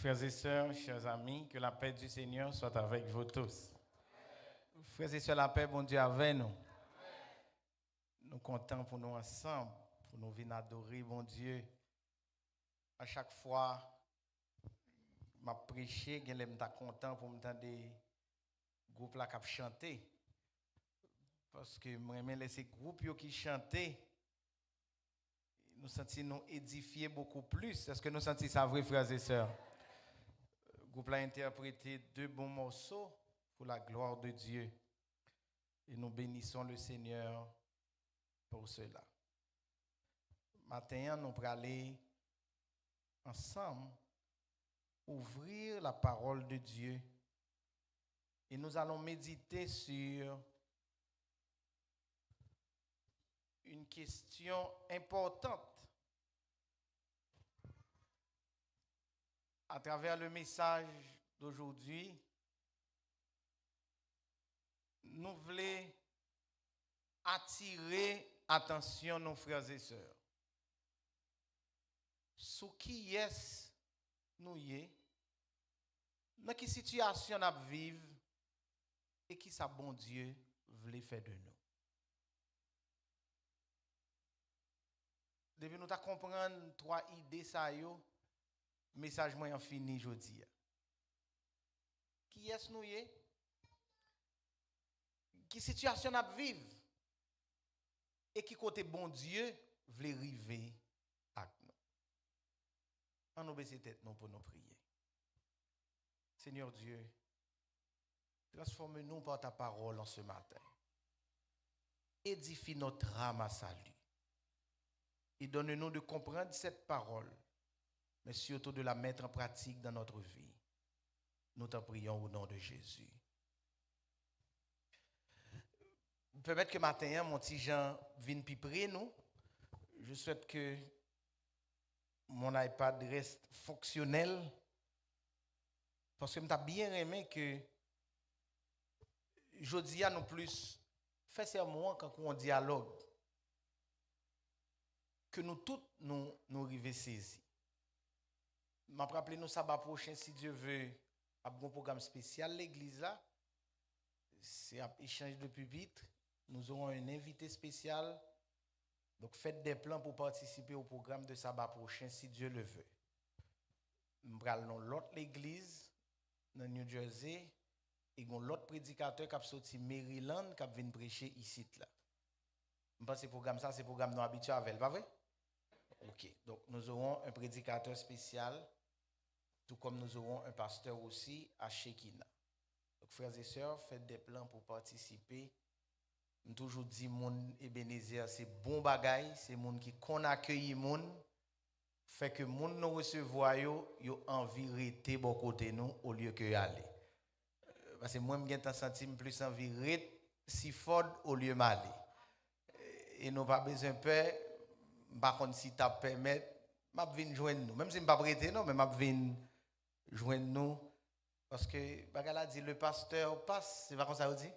Frères et sœurs, chers amis, que la paix du Seigneur soit avec vous tous. Frères et sœurs, la paix, bon Dieu, avec nous. Nous sommes contents pour nous ensemble, pour nous venir adorer, bon Dieu. À chaque fois, je prêché, je suis content pour m'entendre des groupes là qui chantent. Parce que moi, j'aime laisser groupes qui chantent. Nous sentons nous édifier beaucoup plus. Est-ce que nous sentons ça vrai, frères et sœurs? Le groupe a interprété 2 bons morceaux pour la gloire de Dieu. Et nous bénissons le Seigneur pour cela. Maintenant, nous allons aller ensemble ouvrir la parole de Dieu et nous allons méditer sur une question importante. À travers le message d'aujourd'hui, nous voulons attirer attention nos frères et sœurs. Sur qui est nous y dans quelle situation nous vivons et qui ça bon Dieu voulait faire de nous. Depuis nous comprendre 3 idées ça yo, message moyen fini aujourd'hui. Qui est nous y? Qui situation nous vivons et qui côté bon Dieu voulait arriver à nous. On nous baisser tête nous pour nous prier. Seigneur Dieu, transforme-nous par ta parole en ce matin. Édifie notre âme à salut. Et donne-nous de comprendre cette parole, mais surtout de la mettre en pratique dans notre vie. Nous t'en prions au nom de Jésus. Permettre que matin, mon petit Jean vienne plus près nous. Je souhaite que mon iPad reste fonctionnel. Parce que je m'ai bien aimé que je dis à nous plus faire serment quand on dialogue. Que nous tous nous arrivons saisis. Je vais rappeler nous sabbat prochain, si Dieu veut, un bon programme spécial, l'église là. C'est un échange de pupitre. Nous aurons un invité spécial. Donc faites des plans pour participer au programme de sabbat prochain, si Dieu le veut. Nous allons l'autre l'église dans New Jersey et l'autre prédicateur qui a sorti Maryland qui vient prêcher ici là. Je pense que ce programme ça, c'est le programme non habitué avec, pas vrai? Ok, donc nous aurons un prédicateur spécial, tout comme nous aurons un pasteur aussi à Shekinah. Donc frères et sœurs, faites des plans pour participer. Je toujours dit moun Ebenezer c'est bon bagaille, c'est moun qui qu'on accueille moun, fait que moun nous recevoir yo envie rester bon côté nous au lieu que aller. Parce que moi me senti plus envie rester si fort au lieu m'aller. Et nous pas besoin peur. Par contre, si tu permets, je vais joindre nous. Même si je ne suis pas prêté, non, mais je vais joindre nous. Parce que, bagala dit, le pasteur passe. C'est pas comme ça on dit?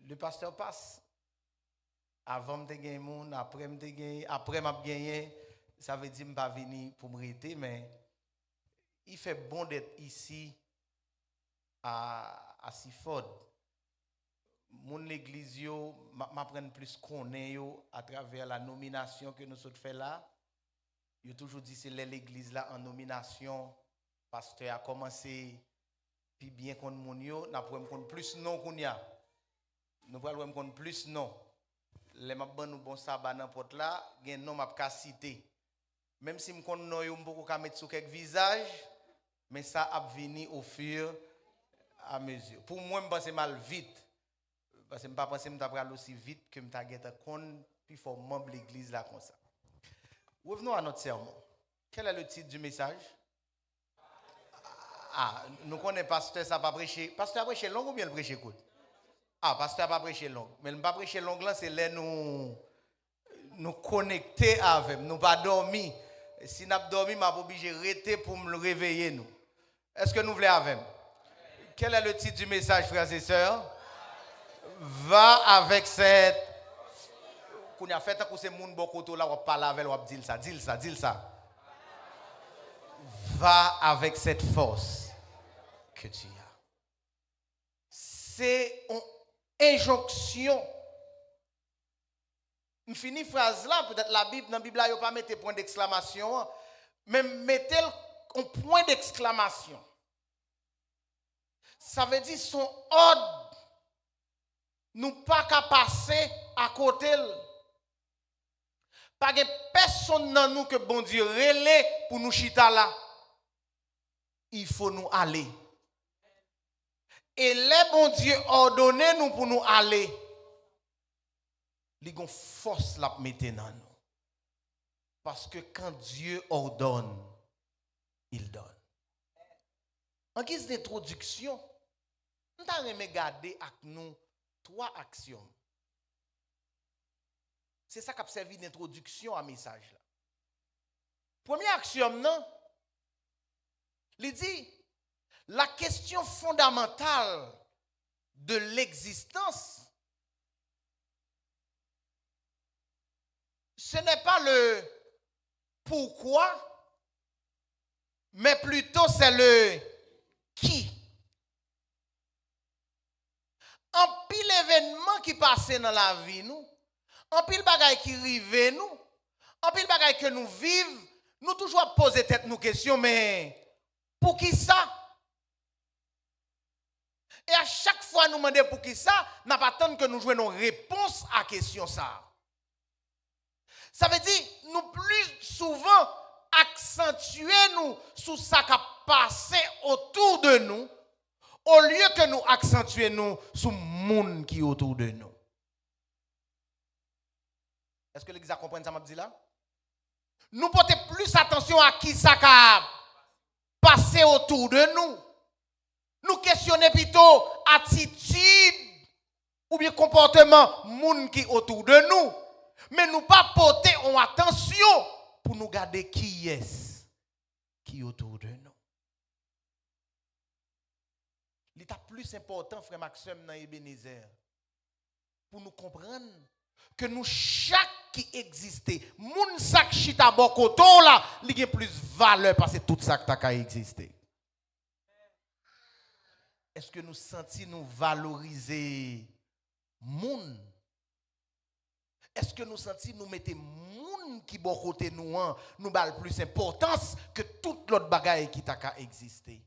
Le pasteur passe. Avant, je gagne moun, après, je gagne, après, je gagne. Ça veut dire que je ne vais pas venir pour me prêter, mais il fait bon d'être ici à Sifod. Mon l'église yo m'apprend plus connaît yo à travers la nomination que nous sommes fait là. Yo toujours dit c'est l'église là en nomination pasteur a commencé puis bien qu'on mon yo n'a pour connait plus non qu'on y a. Nous pour connait plus non. Les m'a ban nous bon sabbat n'importe là, gen non m'a ka citer. Même si me connait non yo m'poko ka mettre sur quelques visages, mais ça a venir au fur et à mesure. Pour moi me penser mal vite. Parce que je ne pense pas que je vais aller aussi vite que je vais aller puis faut membre de l'église là comme ça. Revenons à notre sermon. Quel est le titre du message? Ah, nous connaissons pasteur, ça pas prêcher. Pasteur a prêché long ou bien le prêcher court? Ah, pasteur a pas prêché long. Mais le pas prêcher long là, c'est là nous connecter avec, nous pas dormir. Si nous avons dormi, je suis obligé de rester pour me réveiller nous. Est-ce que nous voulons avec? Quel est le titre du message, frères et sœurs? Va avec cette. Qu'on a fait que c'est moun bokoto là on parle avec on dit ça. va avec cette force que tu as. C'est une injonction. Je finis phrase là, peut-être la Bible, dans la Bible, il n'y a pas mettre point d'exclamation, mais mettez un point d'exclamation. Ça veut dire son ordre, nous pas qu'à passer à côté. Pas de personne dans nous que bon Dieu relève pour nous chita là. Il faut nous aller. Et les bon Dieu ordonne nous pour nous aller. Il y a une force la mettre dans nous. Parce que quand Dieu ordonne, il donne. En guise d'introduction, nous allons regarder avec nous 3 actions. C'est ça qui a servi d'introduction à message là. Première action, non? Il dit, la question fondamentale de l'existence, ce n'est pas le pourquoi, mais plutôt c'est le qui. En pile événement qui passait dans la vie, nous, en pile bagaille qui arrive, nous, en pile bagaille que nous vivons, nous toujours poser tête nous questions, mais pour qui ça? Et à chaque fois nous demander pour qui ça, n'a pas attendre que nous jouions une réponse à la question ça. Ça veut dire, nous plus souvent accentuer nous sur ça qui a passé autour de nous, au lieu que nous accentuer nous sur le monde qui est autour de nous. Est-ce que l'Église comprend ça m'a dit là? Nous portons plus attention à qui ça a passé autour de nous. Nous questionnons plutôt attitude ou bien comportement monde qui est autour de nous. Mais nous pas porter en attention pour nous garder qui est qui est autour de nous. L'état plus important, frère Maxime, dans Ebenezer, pour nous comprendre que nous, chaque qui existait, moun sak chita bokoto là, il a plus valeur parce que tout ça qui a existé. Est-ce que nous sentons nous valoriser moun? Est-ce que nous sentons nous mettre moun qui bon côté nous bal plus importance que toute l'autre bagaille qui a existé?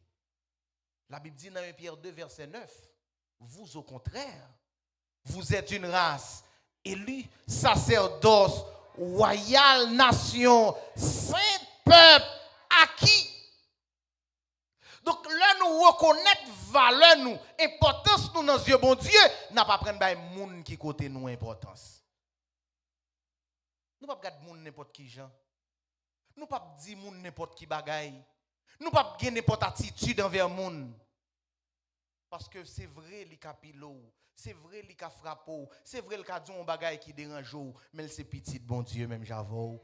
La Bible dit dans 1 Pierre 2 verset 9, vous au contraire, vous êtes une race élue, sacerdoce, royale nation, saint peuple, acquis. Donc là nous reconnaître valeur nous, importance nous dans yeux bon Dieu, n'a pas prendre bay moun qui côté nous importance. Nous pas regarder moun n'importe qui gens. Nous pas dire moun n'importe qui bagaille. Nous pas gagner n'importe attitude envers moun. Parce que c'est vrai li capilo, c'est vrai li ka frappo, c'est vrai li ka dit un bagaille qui dérange ou, mais c'est petit bon Dieu même j'avoue.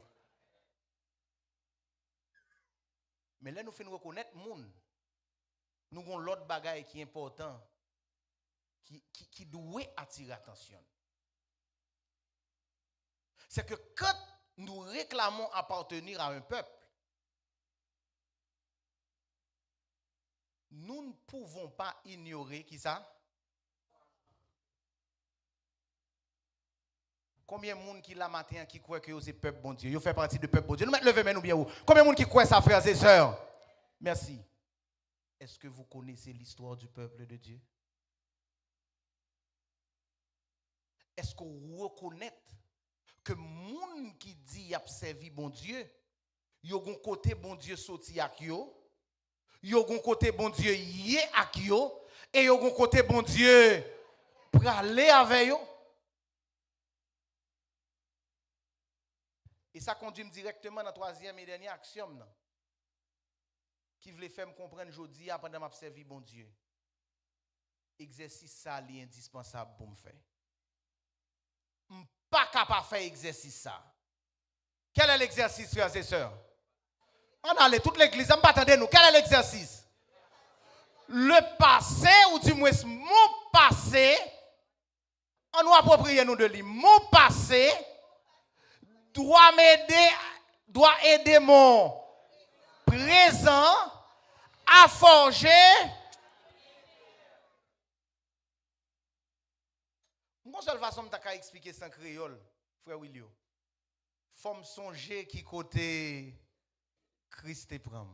Mais là nous faisons reconnaître moun. Nous avons l'autre bagaille qui est important qui doit attirer attention. C'est que quand nous réclamons appartenir à un peuple, nous ne pouvons pas ignorer qui ça? Combien de monde qui la matin qui croit que c'est peuple bon Dieu? Vous faites partie du peuple bon Dieu. Nous mettons lever main nous bien où? Combien de monde qui croit ça, frères et sœurs? Merci. Est-ce que vous connaissez l'histoire du peuple de Dieu? Est-ce que vous reconnaissez que monde qui dit a servi bon Dieu, yo gon côté bon Dieu sorti ak yo? Yo gon côté bon Dieu yé ak yo et yo gon côté bon Dieu pour aller avec yo. Et ça conduit directement dans la troisième et dernière action qui voulait faire me comprendre aujourd'hui pendant m'a servi bon Dieu. Exercice ça est indispensable pour me faire. Pas capable de faire exercice ça. Quel est l'exercice, frères et sœurs? On allait toute l'église, on ne pas nous. Quel est l'exercice? Le passé, ou du moins mon passé, on nous approprie nous de lui. Mon passé doit aider mon présent à forger. Une seule façon de expliquer ça en créole, frère William. Faut songer qui côté Christ prend.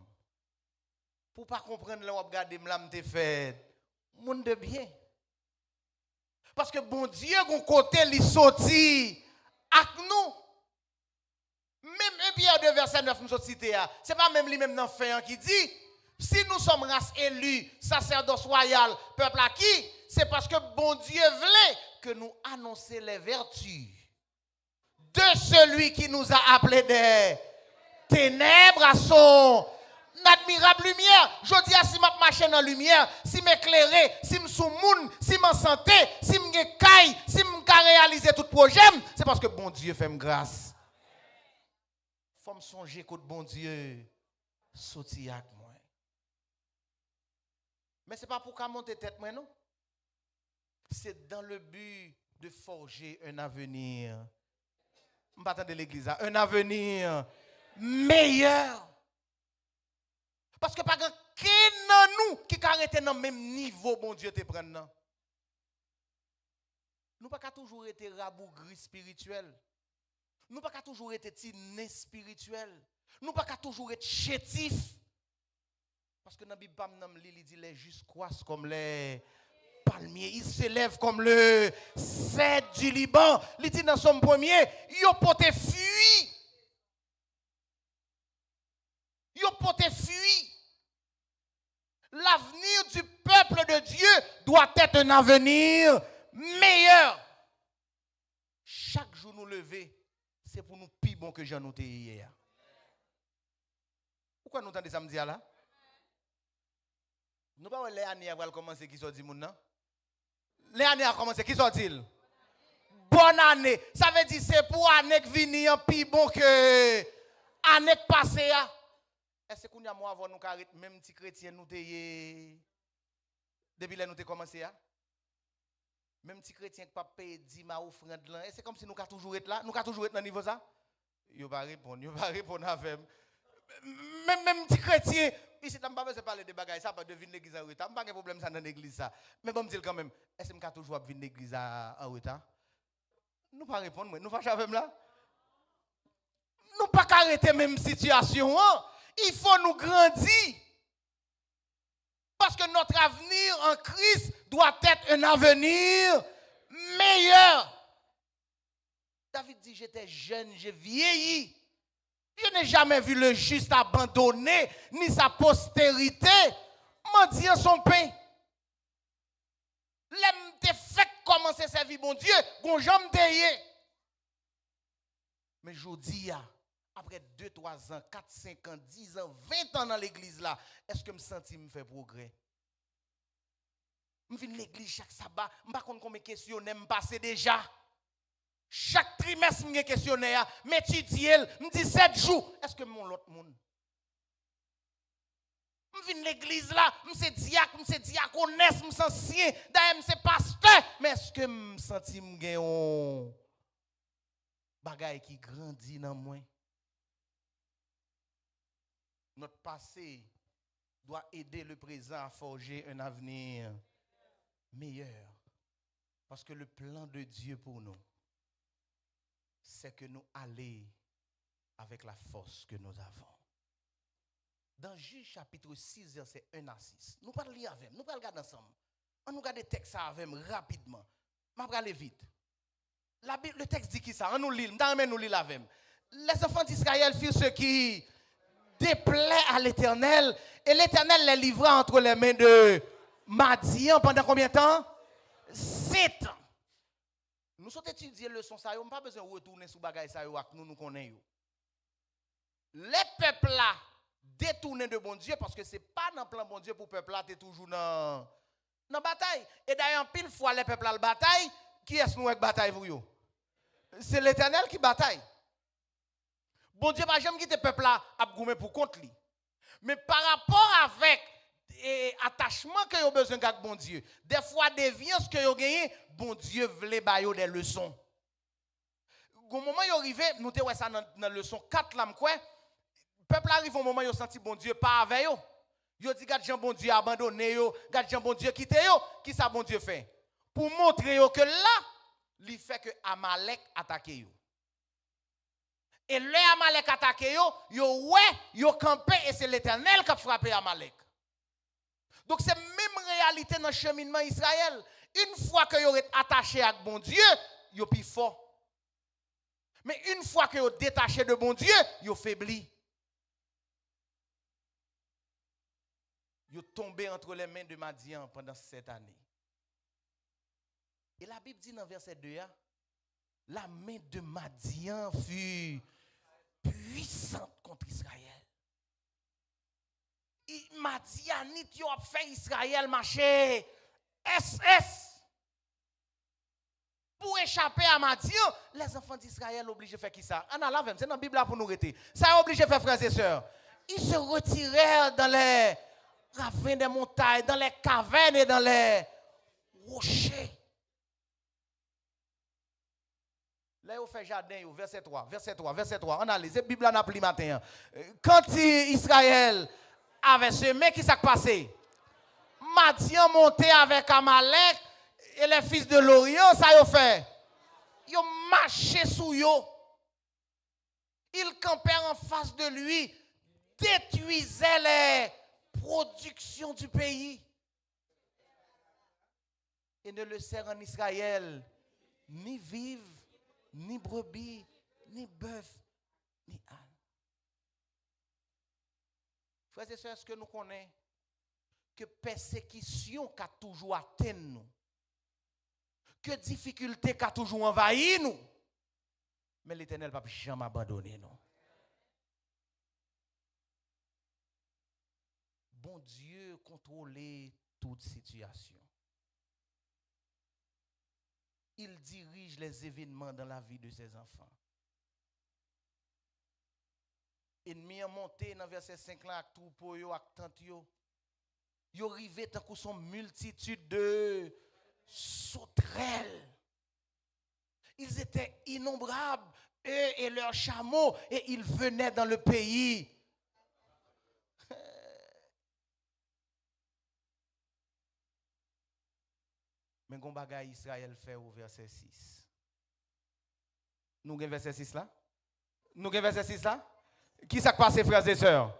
Pour pas comprendre là, on regarde m'l'am te fait monde de bien. Parce que bon Dieu, gon côté li sorti avec nous. Même 1 Pierre 2 verset 9 nous cité là, c'est pas même lui même dans fin qui dit si nous sommes race élue, sacerdoce royal, peuple acquis, c'est parce que bon Dieu voulait que nous annoncions les vertus de celui qui nous a appelés des ténèbres à son admirable lumière. Je dis, si je marche dans la lumière, si je m'éclaire, si je suis moun, si je suis santé, si je suis caille, si je réaliser tout projet, c'est parce que bon Dieu fait grâce. Il faut me songer que bon Dieu sorti avec moi. Mais ce n'est pas pour qu'à monter tête, moi, non. C'est dans le but de forger un avenir. Je ne pas attendre l'église, un avenir meilleur. Parce que pas quelqu'un dans nous qui arrête dans le même niveau, bon Dieu te prend. Nous pas toujours été rabougris spirituel. Nous pas toujours été tinés spirituel. Nous pas toujours être chétif. Parce que dans la Bible, il dit les justes croissent comme les palmiers. Ils s'élèvent comme le cèdre du Liban. Il dit dans son premier, ils pote fuir. Ils pote fuir. L'avenir du peuple de Dieu doit être un avenir meilleur. Chaque jour nous lever, c'est pour nous plus bon que j'en ai hier. Pourquoi nous entendons samedi là? Nous pas les années à commencer qui sont dit moun nan? Les années à commencer qui sont ils? Bonne année. Ça veut dire c'est pour année qui vient plus bon que année passée. Est-ce qu'on y a moi avant nous carré même petit chrétien nous depuis là nous commencé à? Même petit chrétien qui pas payer 10 ma offrande là, c'est comme si nous ka toujours être là, nous ka toujours être dans niveau ça. Yo pas répondre avec même petit chrétien ici t'as pas besoin de parler de bagages ça pas devine l'église en retard, pas de problème ça dans l'église ça. Mais bon me dire quand même, est-ce que toujours venir l'église en retard? Nous pas répondre, nous fâche avec là. Nous pas arrêter même situation hein? Il faut nous grandir. Parce que notre avenir en Christ doit être un avenir meilleur. David dit, j'étais jeune, j'ai vieilli. Je n'ai jamais vu le juste abandonné, ni sa postérité mendier son pain. L'aime te fait commencer sa vie, bon Dieu, bon j'aime te. Mais je dis, après 2, 3 ans, 4, 5 ans, 10 ans, 20 ans dans l'église là, est-ce que je me sens me faire progrès? Je viens à l'église chaque sabbat, je ne sais pas combien de questionnaires me passer déjà. Chaque trimestre, je me questionnaire, m'étudier, je me dis 7 jours. Est-ce que mon l'autre monde? Je viens à l'église là, je suis diacre, je suis diaconesse, je suis ancien, d'ailleurs je suis pasteur. Mais est-ce que je me sens un bagage qui grandit dans moi? Notre passé doit aider le présent à forger un avenir meilleur. Parce que le plan de Dieu pour nous, c'est que nous allons avec la force que nous avons. Dans Juge chapitre 6, verset 1 à 6, nous parlons avec, nous parlons ensemble. On nous regarde le texte avec rapidement. Je vais aller vite. Le texte dit qui ça? On nous lit, nous lit avec. Les enfants d'Israël firent ce qui déplaît à l'Éternel, et l'Éternel les livra entre les mains de Madian pendant combien de temps? 7 ans. Nous sommes étudiés leçon ça, on n'a pas besoin de retourner sur bagaille ça nous connaissons. Les peuples là détournés de bon Dieu parce que c'est pas dans le plan bon Dieu pour peuple là, tu es toujours dans la bataille. Et d'ailleurs pile fois les peuples là la bataille, qui est-ce nous avec bataille pour eux? C'est l'Éternel qui bataille. Bon Dieu pas jamais quitter peuple là à goumer pour contre lui. Mais par rapport avec attachement que vous besoin avec bon Dieu, des fois déviance que vous gagnez, bon Dieu voulait bailler des leçons. Au moment où arrivé, nous te ouais ça dans leçon 4 là quoi, Peuple arrive au moment où il senti bon Dieu pas avec eux. Yo dit gade Jean bon Dieu abandonné yo, gade Jean bon Dieu quitté yo, qui ça bon Dieu fait? Pour montrer yo que là, il fait que Amalek attaque yo. Et le Amalek attaque yo ouais, yo campé et c'est l'Éternel qui a frappé Amalek. Donc c'est même réalité dans le cheminement Israël. Une fois que yo êtes attaché avec bon Dieu, yo plus fort. Mais une fois que yo détaché de bon Dieu, yo faibli. Yo tombé entre les mains de Madian pendant 7 années. Et la Bible dit dans verset 2, la main de Madian fut puissante contre Israël. Madianite yo a fait Israël marcher SS. Pour échapper à Madian, les enfants d'Israël obligés de faire qui ça? On a la c'est dans la Bible là pour nous arrêter. Ça est obligé de faire frères et sœurs. Ils se retirèrent dans les ravins des montagnes, dans les cavernes et dans les rochers. Là, on fait jardin, verset 3. On a les Bible là n'a plus matin. Quand Israël avait semé, qui s'est passé? Madian monté avec Amalek et les fils de l'Orient, ça y a fait. Ils ont marché sous yo. Ils campèrent en face de lui, détruisaient les productions du pays. Et ne le sert en Israël ni vive, ni brebis, ni bœuf, ni âne. Frères et sœurs, est-ce que nous connaissons que persécution qui a toujours atteint nous, que difficulté qui a toujours envahi nous, mais l'Éternel ne va jamais abandonner nous. Bon Dieu contrôle toute situation. Il dirige les événements dans la vie de ses enfants. Ennemi a monté dans verset 5 là avec troupeau yo avec tante yo. Yo rivé tant qu'on son multitude de sauterelles. Ils étaient innombrables, eux et leurs chameaux, et ils venaient dans le pays. Mais gon bagay Israël fait au verset 6. Nous avons verset 6 là? Nous avons verset 6 là? Qui s'est passé, frères et sœurs?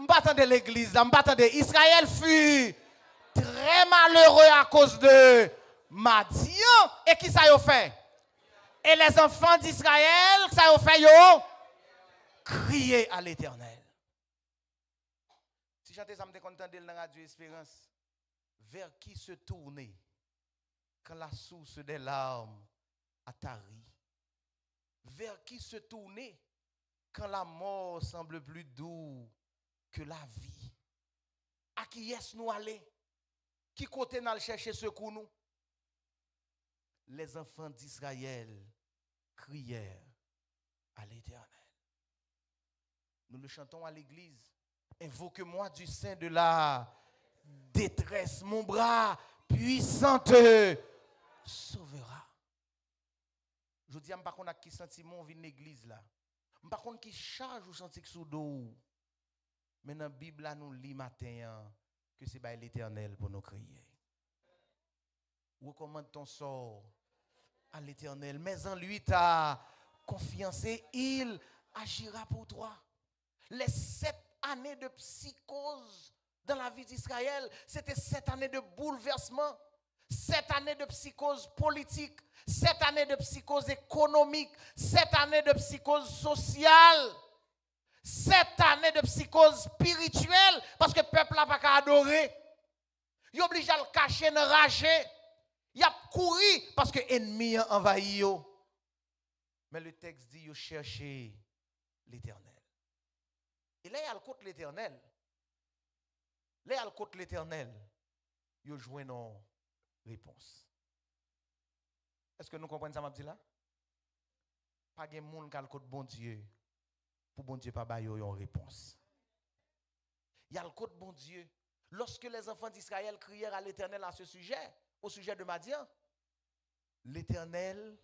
M'attendez l'église là, m'attendez. Israël fut très malheureux à cause de Madian. Et qui ça y a fait? Et les enfants d'Israël, ça y a fait yo? Crier à l'Éternel. Si j'étais ça me content de la radio Espérance. Vers qui se tourner quand la source des larmes a tari? Vers qui se tourner quand la mort semble plus douce que la vie? À qui est-ce nous aller? Qui côté nous chercher secours nous? Les enfants d'Israël crièrent à l'Éternel. Nous le chantons à l'église. Invoque-moi du sein de la détresse, mon bras puissant te sauvera. Je dis, je ne sais pas qui sentiment vient l'église là. Je ne sais pas qui charge ou senti sous dos. Mais dans la Bible là nous lit matin que c'est l'Éternel pour nous crier. Recommande ton sort à l'Éternel, mais en lui ta confiance et il agira pour toi. Les 7 années de psychose dans la vie d'Israël, c'était 7 années de bouleversement, 7 années de psychose politique, 7 années de psychose économique, 7 années de psychose sociale, 7 années de psychose spirituelle, parce que le peuple n'a pas qu'à adorer. Il est obligé à le cacher, de rager. Il a couru parce que l'ennemi a envahi. Mais le texte dit, il cherchez l'Éternel. Et là, il y a le côté l'Éternel. Là, il y a le côté l'Éternel. Il a joué nos réponses. Est-ce que nous comprenons ça, ma petite là? Pas de monde qui a le côté bon Dieu. Pour bon Dieu, pas bailler une réponse. Il y a le côté bon Dieu. Lorsque les enfants d'Israël crièrent à l'Éternel à ce sujet, au sujet de Madian, l'Éternel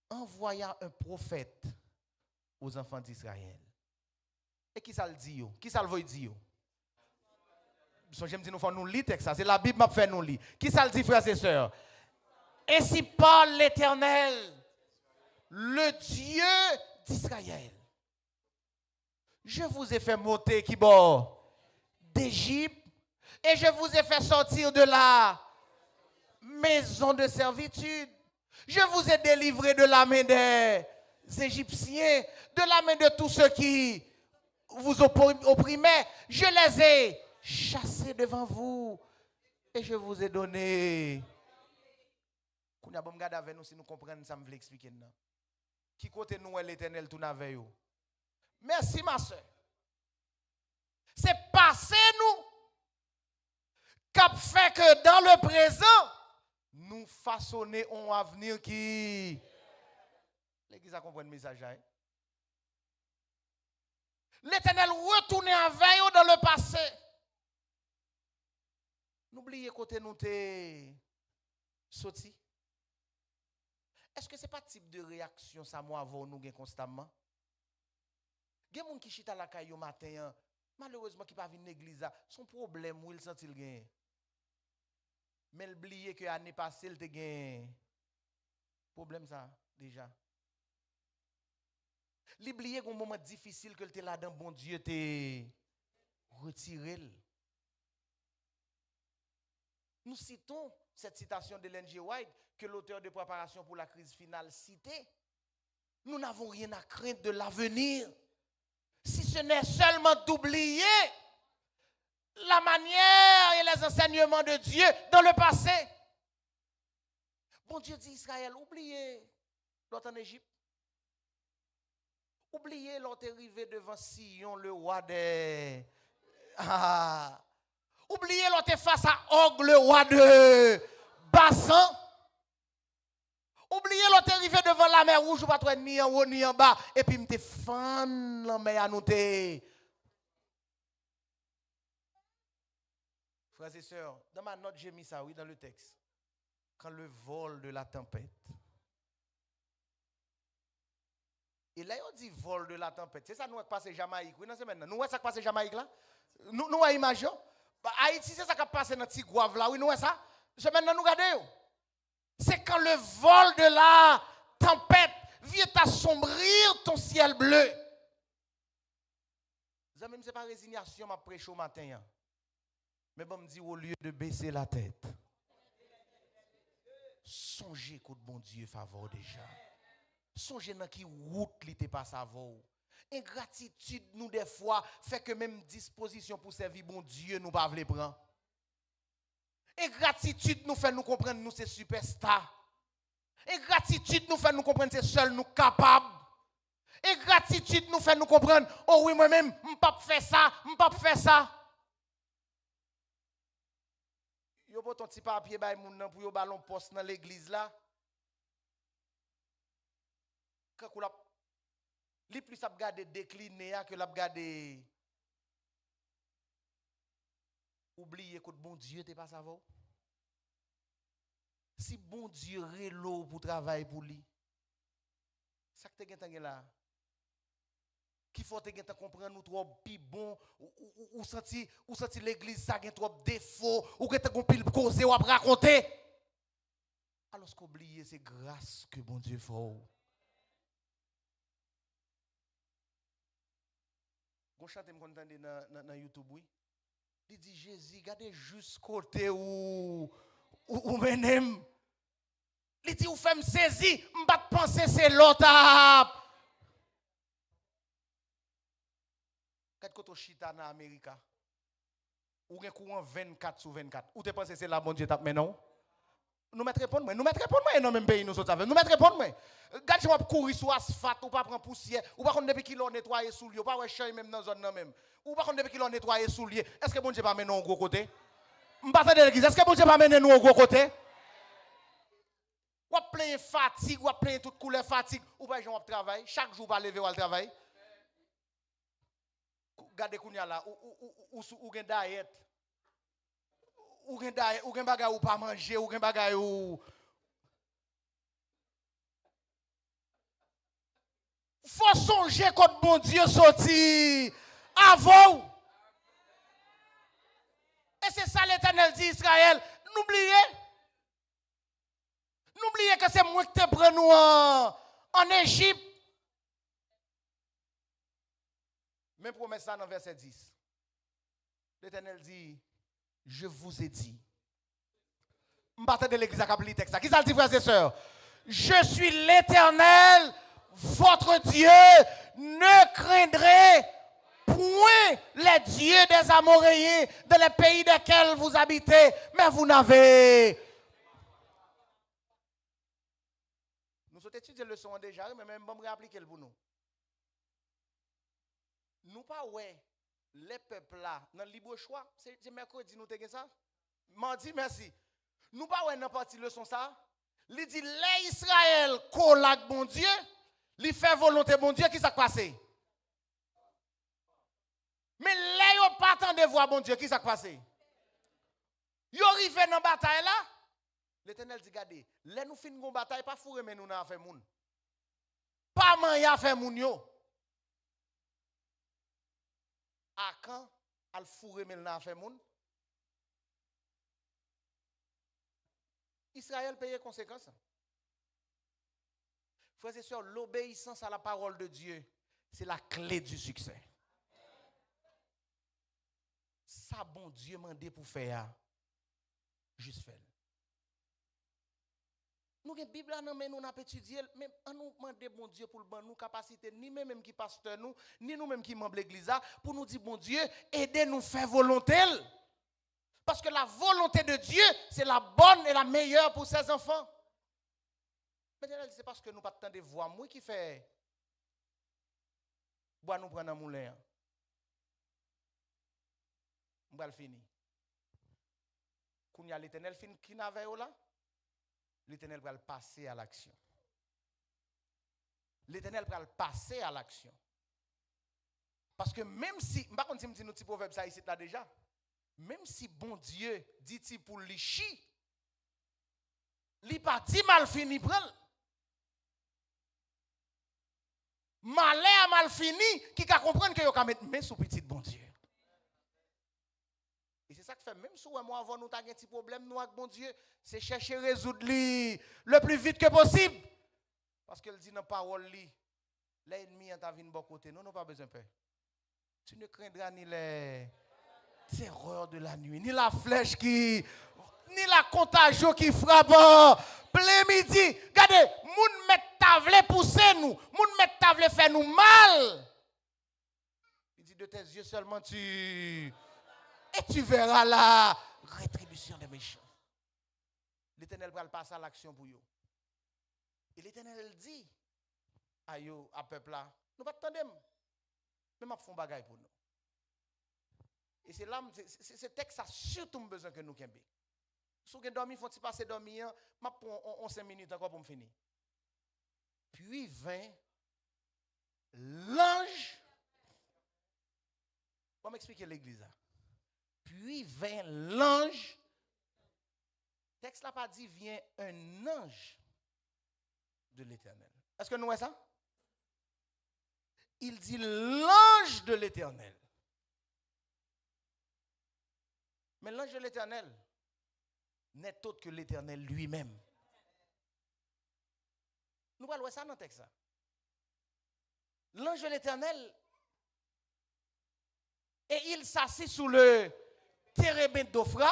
envoya un prophète aux enfants d'Israël Et qui ça le dit yo? Qui ça le veut dire yo? J'aime dire nous faut nous lire texte ça, c'est la Bible m'a fait nous lire. Qui ça le dit frères et sœurs? Et si parle l'Éternel, le Dieu d'Israël. Je vous ai fait monter qui bord d'Égypte et je vous ai fait sortir de la maison de servitude. Je vous ai délivré de la main des Égyptiens, de la main de tous ceux qui vous opprimaient. Je les ai chassés devant vous et je vous ai donné. Qu'on a bon garde avec nous si nous comprenons ça, me veut expliquer non. Qui côté nous est l'Éternel tout avec vous. Merci ma soeur. C'est passé nous qui fait que dans le présent nous façonnons un avenir qui l'église a compris le message. Hein? L'Éternel retourne avec vous dans le passé. N'oubliez côté nous t'es sorti. Est-ce que ce n'est pas type de réaction ça moi avant nous constamment? Il y a des gens qui chita la caille au matin, malheureusement qui pas venir l'église, son problème où il sent il gagne. Mais il oublie que l'année passée il te gagne. Problème ça déjà. Il oublie qu'un moment difficile que il te là dans bon Dieu te retiré. Nous citons cette citation de Ellen G. White que l'auteur de préparation pour la crise finale citait. Nous n'avons rien à craindre de l'avenir. Si ce n'est seulement d'oublier la manière et les enseignements de Dieu dans le passé. Bon Dieu dit Israël, oubliez l'autre en Égypte. Oubliez l'autre arrivé devant Sion, le roi des... Oubliez l'autre face à Og, le roi de Basan. Oubliez l'autre arrivé devant la mer rouge, ou pas trop ni en haut ni en bas, et puis m'te fan la mer à nous te. Frères et sœurs, dans ma note j'ai mis ça, oui, dans le texte. Quand le vol de la tempête. Et là, on dit vol de la tempête. C'est ça nous qui passe Jamaïque. Oui, non, c'est maintenant. Nous, ça qui passe Jamaïque là. Nous, à image. Haïti, c'est ça qui passe dans Tigouave là. Oui, nous, ça. C'est maintenant nous regardons. C'est quand le vol de la tempête vient assombrir ton ciel bleu. Ça même c'est pas résignation m'a prêché au matin. Mais bon me dit au lieu de baisser la tête, songez qu'au bon Dieu faveur déjà. Songez dans qui route li te passe avant. Ingratitude nous des fois fait que même disposition pour servir bon Dieu nous pas vle prendre. Ingratitude nous fait nous comprendre nous c'est superstar. Ingratitude nous fait nous comprendre c'est seul nous capable. Ingratitude nous fait nous comprendre oh oui moi-même m'pas faire ça, m'pas faire ça. Yo pot ton petit papier bay moun nan pour yo ballon poste dans l'église là. Quand on li plus a regarder décliné que l'a regarder oublier que bon Dieu t'es pas savoir. Si bon Dieu relo pour travailler pour lui. Ça que t'es là. Qui faut te comprendre nous trop pi bon ou senti l'église ça gen trop défaut ou que t'es pile causer ou raconter. Alors qu'oublier c'est grâce que bon Dieu fait. Gon chante me entendre dans YouTube oui. Il dit Jésus, regardez juste côté ou menem. Il dit ou fait me saisir, m'pas penser c'est l'autre. Quand côté chita en Amérique. Ou gen courant 24/24. Ou te penser c'est la bon Dieu tape mais non. Nous mettre répondre moi, non même pays nous autres avec. Nous mettre répondre moi. Gade moi courir sur asphalte ou pas prendre poussière, ou pas contre depuis qu'il on nettoyer sous lui, ou pas ouais chien même dans zone même. Ou pas contre depuis qu'il on nettoyer sous lui. Est-ce que bon Dieu pas mener nous au gros côté? M'pas de l'église, est-ce que bon Dieu pas mener nous au gros côté? Ou plein fatigue, ou plein toute couleur fatigue, ou pas gens travail, chaque jour pas lever ou travail. Gade kounya là ou gen diet. Ou gen bagay ou pas manger, ou gen bagay ou faut songer quand bon Dieu sorti avant. Et c'est ça l'Éternel dit Israël. N'oubliez que c'est moi qui te prends nous en Égypte. Même promesse ça dans verset 10. L'Éternel dit, je vous ai dit. Je partais de l'église à Capli texte. Qui ça le dit, frères et sœurs? Je suis l'Éternel, votre Dieu. Ne craindrez point les dieux des Amoréens dans les pays desquels vous habitez. Mais vous n'avez. Nous avons étudié le leçon déjà, mais même bon réappliquer le pour nous. Nous pas ouais les peuples là dans le libre choix, c'est mercredi nous te ça. Mardi merci. Nous pas ouais dans partie leçon ça. Il dit les Israël collak bon Dieu, il fait volonté bon Dieu, qui s'est passé? Mais les yo pas tant de voir bon Dieu, qui s'est passé? Yo arrivé dans bataille là. L'Éternel dit regardez, les nous fin une bataille pas fourrer mais nous n'a fait moun. Pas man y a fait moun yo. À quand al fourrer mais n'a fait moun? Israël paye conséquences. Frères et sœurs, l'obéissance à la parole de Dieu, c'est la clé du succès. Ça bon Dieu m'a demandé pour faire, juste faire. Nous avons la Bible là, mais nous n'avons pas étudié, mais nous demandons bon Dieu pour le nous capacité, ni même qui pasteur nous, ni nous même qui membres de l'église, pour nous dire bon Dieu, aidez-nous faire volonté. Parce que la volonté de Dieu, c'est la bonne et la meilleure pour ses enfants. Maintenant, c'est parce que nous pas de voix. Moi qui fait, bois nous prendre un moulin. On va le finir. Quand il y a l'Éternel fin qui n'avait là, l'Éternel va le passer à l'action. L'Éternel va le passer à l'action. Parce que même si, par contre, si je dis nous petit proverbe ça ici là déjà, même si bon Dieu dit pour lichi, il pas dit mal fini prendre. Malé a mal fini, qui ka comprendre que yo ka mettre main sous petit bon Dieu. Et c'est ça que fait même si moi avant nous ta un petit problème nous avec bon Dieu, c'est chercher résoudre le plus vite que possible. Parce qu'elle dit dans parole li, l'ennemi en ta vie de bon côté, nous pas besoin de peur. Tu ne craindras ni les terreurs de la nuit, ni la flèche qui, ni la contagion qui frappe plein midi. Regardez, moun met tavle pousser nous, moun met tavle faire nous mal. Il dit de tes yeux seulement et tu verras la rétribution des méchants. L'Éternel va le passer à l'action pour eux. Et l'Éternel dit à eux, à peuple là, nous pas attendre, mais m'a font bagaille pour nous. Et c'est là, ce texte a surtout besoin que nous kembe. Si vous dormi, faut passer dormir, m'a prend 5 minutes encore pour me finir. Puis vint l'ange. On va m'expliquer l'église. Puis vint l'ange. Le texte là pas dit vient un ange de l'Éternel. Est-ce que nous voyons ça? Il dit l'ange de l'Éternel. Mais l'ange de l'Éternel n'est autre que l'Éternel lui-même. Nous allons voir ça dans le texte. L'ange de l'Éternel, et il s'assit sous le térébinthe d'Ophra,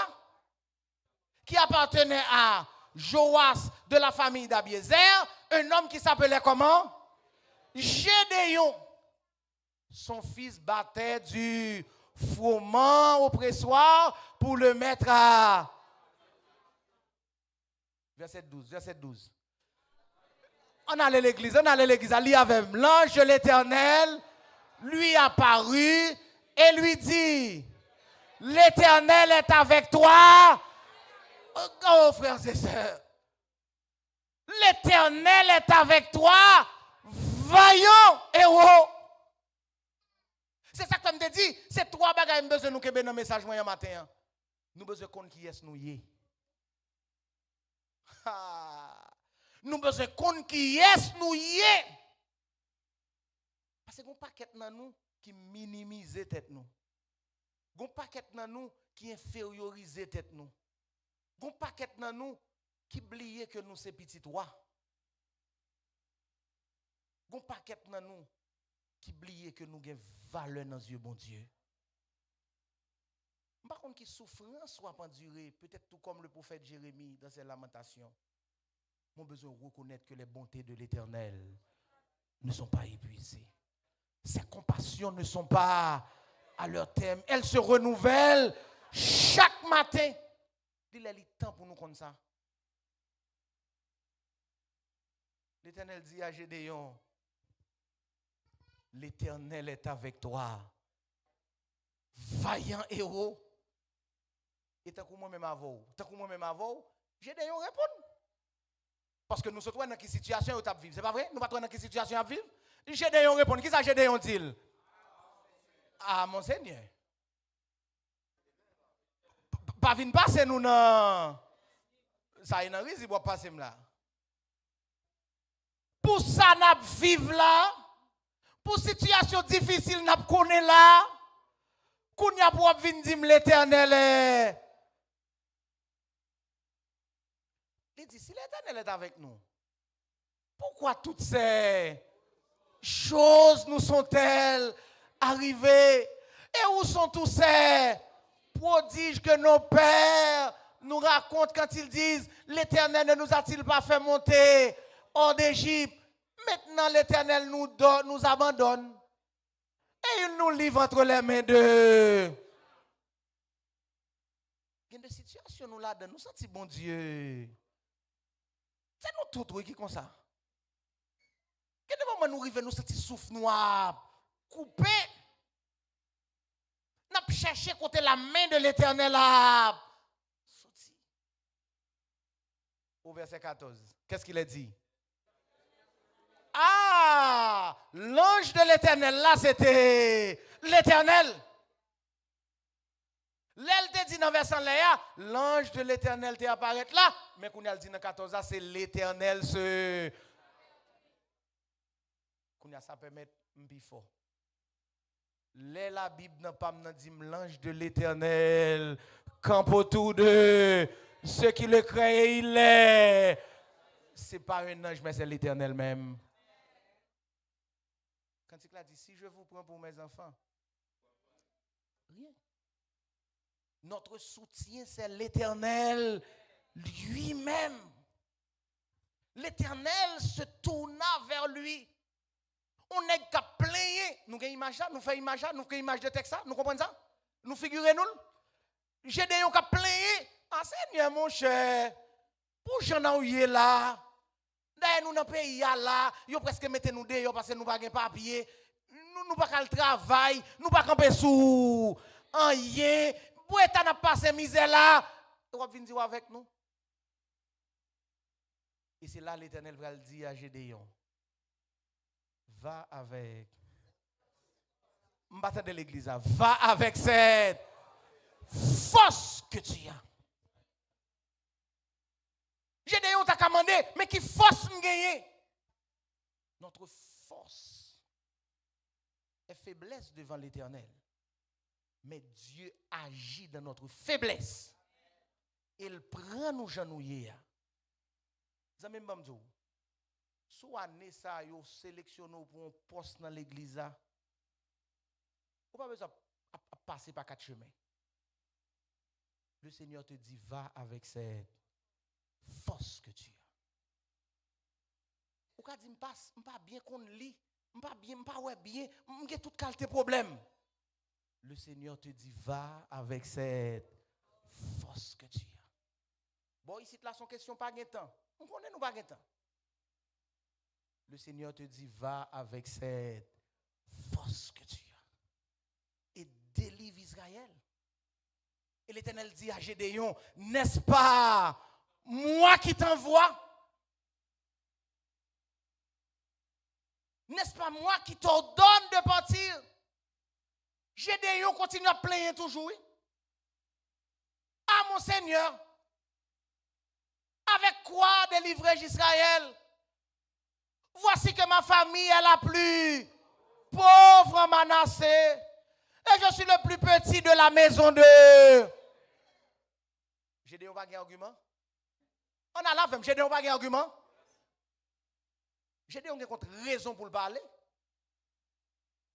qui appartenait à Joas de la famille d'Abiézer, un homme qui s'appelait comment? Gédéon. Son fils battait du froment au pressoir pour le mettre à... Verset 12, verset 12. On allait à l'église, il y avait l'ange de l'Éternel, lui apparut et lui dit, l'Éternel est avec toi. Oh frères et sœurs, l'Éternel est avec toi, vaillant héros. C'est ça que je me dis, c'est trois bagages que besoin de nous dans le message moyen matin. Nous besoin de connaître qui est nous y. Nous besoin de connaître qui est nous y. Parce que nous paquet dans nous, qui minimise tête nous. Gon paquet dans nous qui infériorise tête nous. Gon paquet dans nous qui oublie que nous c'est petit roi. Gon paquet dans nous qui oublie que nous avons valeur dans yeux bon Dieu. Par contre qui souffrance soit endurée, peut-être tout comme le prophète Jérémie dans ses lamentations. Mon besoin de reconnaître que les bontés de l'Éternel ne sont pas épuisées. Ses compassions ne sont pas à leur terme. Elles se renouvellent chaque matin. Il est le temps pour nous comme ça. L'Éternel dit à Gédéon, l'Éternel est avec toi. Vaillant héros. Et tant que moi-même avant, Gédéon répond. Parce que nous sommes dans quelle situation nous vivons. C'est pas vrai? Nous ne sommes pas dans quelle situation nous vivons. Gédéon répond. Qui ça Gédéon dit? Ah, mon Seigneur. Pas venir passer nous dans. Ça y est, risque pour passer là. Pour ça, nous vivons là. Pour situation difficile, nous connaissons là. Qu'on y a pour venir dire l'Éternel. Il dit, si l'Éternel est avec nous, pourquoi toutes ces choses nous sont-elles arrivées? Et où sont tous ces prodiges que nos pères nous racontent quand ils disent, l'Éternel ne nous a-t-il pas fait monter hors d'Égypte? Maintenant l'Éternel nous abandonne. Et il nous livre entre les mains de... Il y a des situations nous là-dedans, nous sentons bon Dieu. C'est nous tous qui comme ça. Quel moment nous arrivons, nous sentons souffle noir, coupé. Nous avons cherché côté la main de l'Éternel là. Au verset 14, qu'est-ce qu'il a dit? Ah, l'ange de l'Éternel là, c'était l'Éternel. L'elle te dit dans le verset là, l'ange de l'Éternel te apparaît là, mais qu'on a dit dans 14 c'est l'Éternel ce. Qu'on a ça permet plus fort. La Bible n'a pas dit l'ange de l'Éternel camp autour de ceux qui le créent, il est. C'est pas un ange, mais c'est l'Éternel même. Quand il a dit, si je vous prends pour mes enfants, rien. Notre soutien, c'est l'Éternel lui-même. L'Éternel se tourna vers lui. On n'est qu'à plaigner. Nous avons image, nous faisons image, nous avons image de texte, nous comprenons ça? Nous figurons nous. J'ai des gens qui plaigner. Ah Seigneur mon cher, pour j'en ai là. D'ailleurs nous dans le pays là, yo presque mettez nous dehors parce que nous pas de papier. Nous pas le travail, nous pas camper sous rien. Pour état n'a pas ces misère là, on va venir avec nous. Et c'est là l'Éternel va le dire à Gédéon. Va avec. M'batte de l'église, va avec cette force que tu as. Gédéon t'a commandé, mais qui force nous gagner? Notre force est faiblesse devant l'Éternel. Mais Dieu agit dans notre faiblesse. Il prend nos genouillers. Zami mbamdou. Sou année ça yo sélectionné pour un poste dans l'église là. Ou pas besoin de passer par 4 chemins. Le Seigneur te dit va avec cette force que tu as. Ou ka dit m'pas bien qu'on lit, m'pas bien, m'pas ouais bien, m'gè toute qualité problème. Le Seigneur te dit, va avec cette force que tu as. Bon, ici, là, son question, pas de temps. On connaît, nous pas de temps. Le Seigneur te dit, va avec cette force que tu as. Et délivre Israël. Et l'Éternel dit à Gédéon, n'est-ce pas moi qui t'envoie? N'est-ce pas moi qui t'ordonne de partir? Gédéon continue à plaindre toujours. Ah mon Seigneur, avec quoi délivrer Israël? Voici que ma famille est la plus pauvre Manassé, et je suis le plus petit de la maison de... Gédéon pas de argument. On a la femme, Gédéon pas de argument. Gédéon a contre raison pour le parler.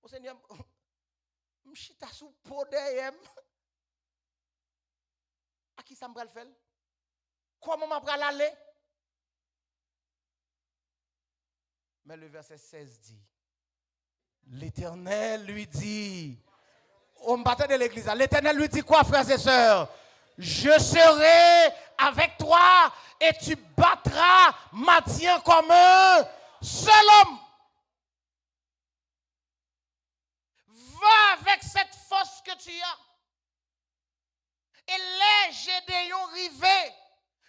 Au Seigneur, m'chita sous podem. À qui ça me le faire? Comment m'a pral aller? Mais le verset 16 dit, l'Éternel lui dit, on me battait de l'église, l'Éternel lui dit quoi, frères et sœurs? Je serai avec toi et tu battras Madian comme un seul homme. Va avec cette force que tu as. Et les Gédéons rivés,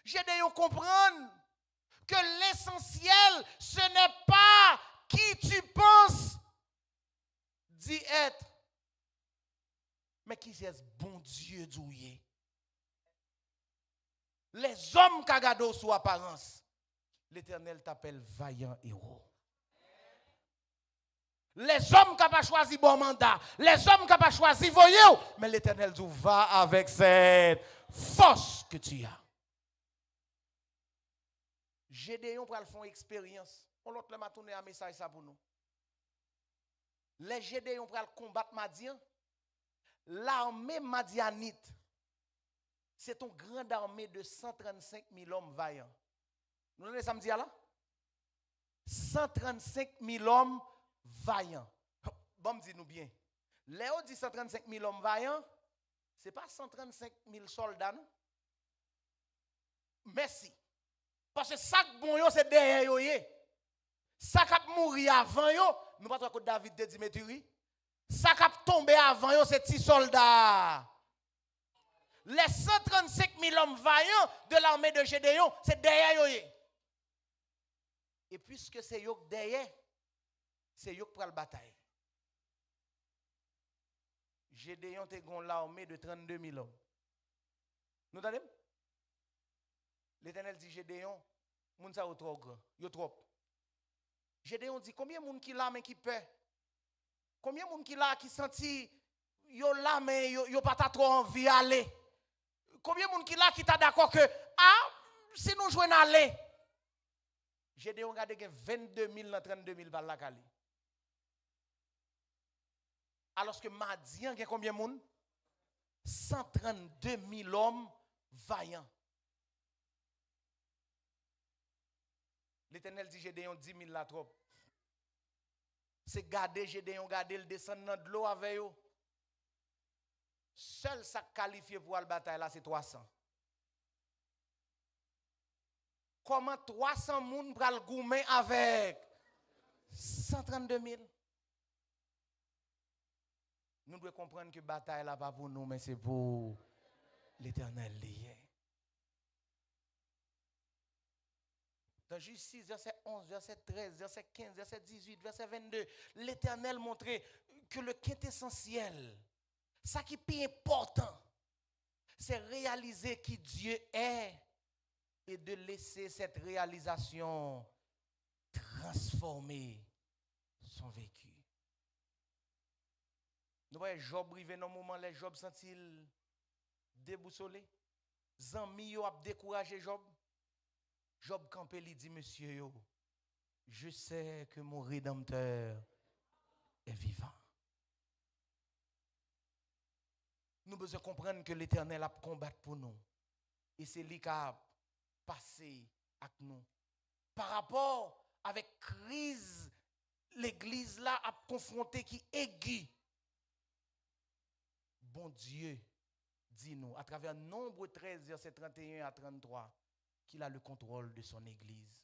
Gédéons comprennent que l'essentiel, ce n'est pas qui tu penses d'y être, mais qui c'est ce bon Dieu douillet. Les hommes qui regardent sous apparence, l'Éternel t'appelle vaillant héros. Les hommes qui n'ont pas choisi bon mandat, les hommes qui n'ont pas choisi voyou, mais l'Éternel dit va avec cette force que tu as. Gédéon pour le faire expérience. On l'autre m'a tourné un message ça pour nous. Les Gédéons pour le combattre Madian. L'armée madianite, c'est une grande armée de 135 000 hommes vaillants. Nous l'avons samedi là? 135 000 hommes vaillants. Bon, dis-nous bien. Léo dit 135 000 hommes vaillants, ce n'est pas 135 000 soldats, non? Merci. Parce que ça bon yo c'est derrière yo yé. Ça qui mourir avant yo, nous pas trop David de Dimitri. Ça qui tombé avant yo c'est petits soldats. Les 135 000 hommes vaillants de l'armée de Gédéon, c'est derrière yo yé. Et puisque c'est yo derrière, c'est yo qui prend la bataille. Gédéon te gon l'armée de 32 000 hommes. Nous entendez? L'Éternel dit Gédéon, moun sa yo trop grand, yo trop. Gédéon dit combien moun qui là mais qui peur? Combien moun qui là qui senti yo là mais yo pas trop envie aller? Combien moun qui là qui t'a d'accord que si nous jouons aller? Gédéon gade gen 22 000 dans 32 000 balles la Kali. Alors que Madian gen combien moun? 132 000 hommes vaillants. L'Éternel dit Gédéon 10 000 la trop. C'est garder Gédéon, garder le descendant de l'eau avec eux. Seul ça qualifié pour la bataille là, c'est 300. Comment 300 moun pral goumen avec 132 000? Nous devons comprendre que la bataille là pas pour nous, mais c'est pour l'Éternel lié. Dans Juge 6, verset 11, verset 13, verset 15, verset 18, verset 22, l'Éternel montrait que le quintessentiel, ça qui est plus important, c'est réaliser qui Dieu est et de laisser cette réalisation transformer son vécu. Nous voyons Job arriver dans le moment où les Job sentit déboussolé. Zami yo a découragé Job. Job campé lui dit monsieur yo, je sais que mon rédempteur est vivant. Nous devons comprendre que l'Éternel a combattu pour nous. Et c'est lui qui a passé avec nous. Par rapport avec crise, l'église là a confronté qui aiguë. Bon Dieu, dis-nous, à travers Nombre 13, verset 31 à 33, qu'il a le contrôle de son église.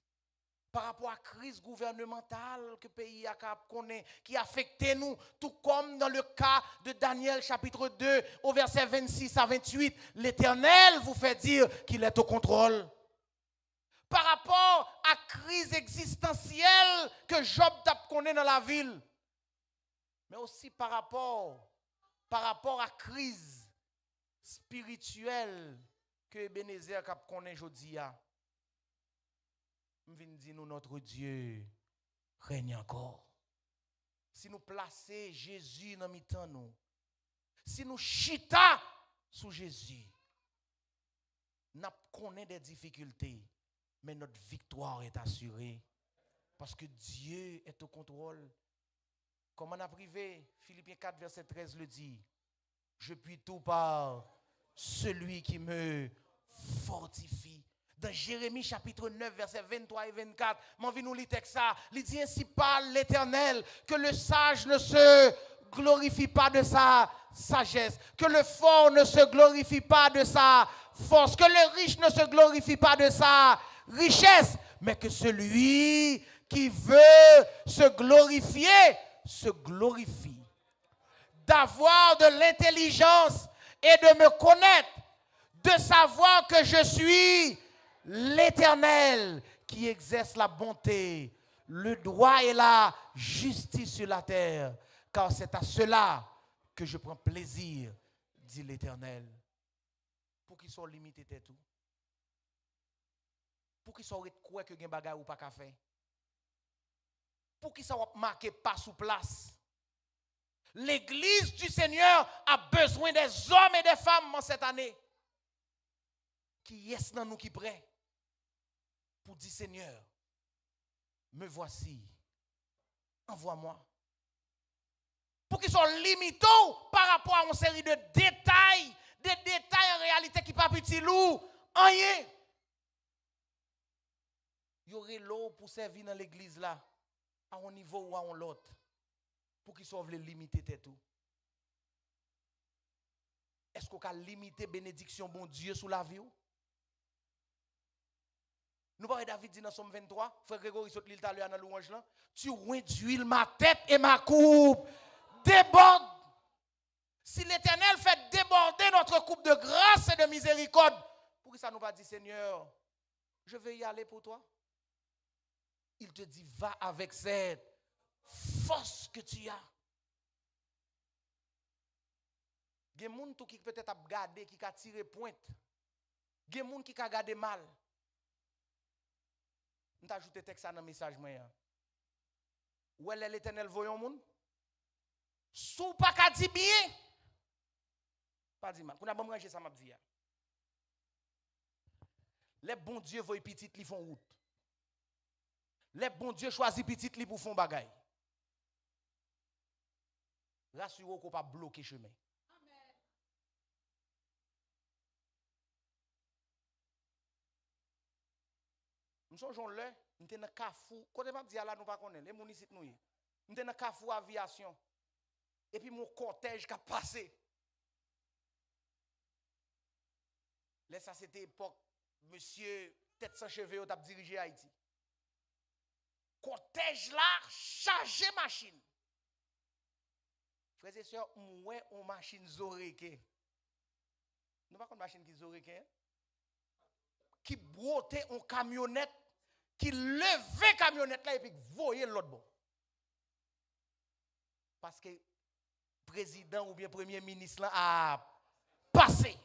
Par rapport à la crise gouvernementale que le pays a connaît, qui affectait nous, tout comme dans le cas de Daniel chapitre 2, au verset 26 à 28, l'Éternel vous fait dire qu'il est au contrôle. Par rapport à la crise existentielle que Job connaît dans la ville, mais aussi par rapport à la crise spirituelle que Ebenezer connaît aujourd'hui. Je viens dire nous, notre Dieu règne encore. si nous plaçons Jésus dans mi-temps nous, si nous chita sous Jésus, nous connaissons des difficultés, mais notre victoire est assurée. Parce que Dieu est au contrôle. Comme on a privé, Philippiens 4, verset 13 le dit. Je puis tout par celui qui me fortifie. Dans Jérémie chapitre 9, verset 23 et 24, m'en vie nous lit ça. Il dit ainsi parle l'Éternel, que le sage ne se glorifie pas de sa sagesse, que le fort ne se glorifie pas de sa force, que le riche ne se glorifie pas de sa richesse, mais que celui qui veut se glorifier, se glorifie. D'avoir de l'intelligence et de me connaître, de savoir que je suis l'Éternel qui exerce la bonté, le droit et la justice sur la terre, car c'est à cela que je prends plaisir, dit l'Éternel. Pour qu'ils soient limités, c'est tout. Pour qu'ils soient quoi que gen bagay ou pas qu'à faire. Pour qu'ils soient marqués pas sous place. L'église du Seigneur a besoin des hommes et des femmes en cette année. Qui est dans nous qui prêt pour dire Seigneur, me voici, envoie-moi. Pour qu'ils soient limités par rapport à une série de détails, des détails en réalité qui ne sont pas petits lourds, rien. Il y aurait l'eau pour servir dans l'église là, à un niveau ou à un autre, pour qu'ils soient limités tout. Est-ce qu'on a limité bénédiction bon Dieu sous la vie? Nous parlons David dit dans Somme 23, frère Grégory saute l'île talent dans louange là, tu réduis ma tête et ma coupe déborde. Si l'Éternel fait déborder notre coupe de grâce et de miséricorde, pourquoi ça nous pas dit Seigneur, je vais y aller pour toi? Il te dit va avec cette force que tu as. Il y a des gens qui peut-être a gardé, qui a tiré pointe. Il y a des gens qui a gardé mal. Je vais ajouter texte dans le message. Où est l'Éternel voyons moun? Sou pas qu'à dire bien. Pas dire mal. Qu'on a bon ranger ça m'a dit. Les bons dieux voient petit li font route. Les bons dieux choisissent petit li pour font bagaille. Rassurez-vous qu'on pas bloquer chemin. Nous sommes là, nous sommes dans Kafou. Quand on dit là, nous ne connaissons pas les municipes. Nous sommes dans Kafou aviation. Et puis mon cortège qui a passé. Là, ça c'était époque, monsieur, tête sans cheveux, a dirigé Haïti. Cortège là, chargé machine. Frères et sœurs, moi, on machine zoreke. Nous pas une machine qui zoreke. Qui brote en camionnette, qui levait camionnette là et puis voyait l'autre bon. Parce que président ou bien premier ministre là a passé.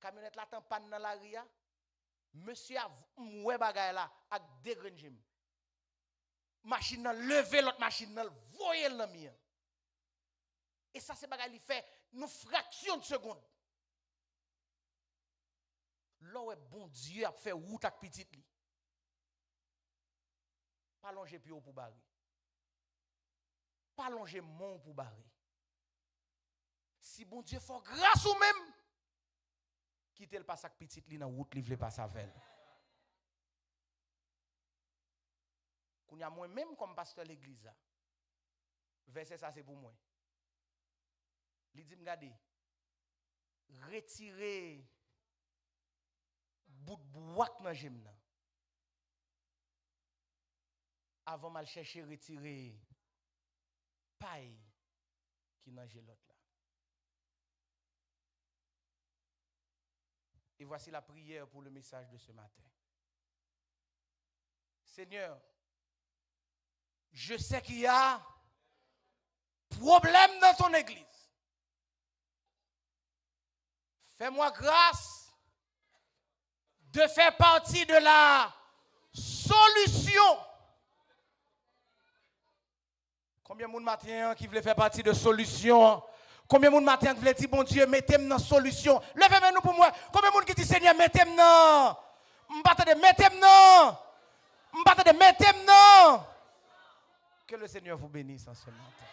Camionnette là tant panne dans la ria. Monsieur a moué bagay là avec dégrenjim. Machine là lever l'autre machine là voyait le mien. Et ça c'est bagay li fait nous fraction de seconde. Là où bon Dieu a fait route avec petite li. Pas longer plus haut pour barrer. Pas longer mon pour barrer. Si bon Dieu fait grâce ou même, quittez le passe avec petite li dans route li vle passe avec. Qu'on y a moi même comme pasteur l'église. Verset ça c'est pour moi. Il dit regardez. Retirez bout de bois dans j'aime nan. Avant mal chercher retirer paille qui dans l'autre là. Et voici la prière pour le message de ce matin. Seigneur, je sais qu'il y a problème dans ton église. Fais-moi grâce de faire partie de la solution. Combien de monde matin qui voulait faire partie de solution? Combien de monde matin qui voulait dire, bon Dieu, mettez-moi dans solution? Levez-moi nous pour moi. Combien de monde qui dit, Seigneur, mettez-moi dans? Mettez-moi dans. Que le Seigneur vous bénisse en ce matin.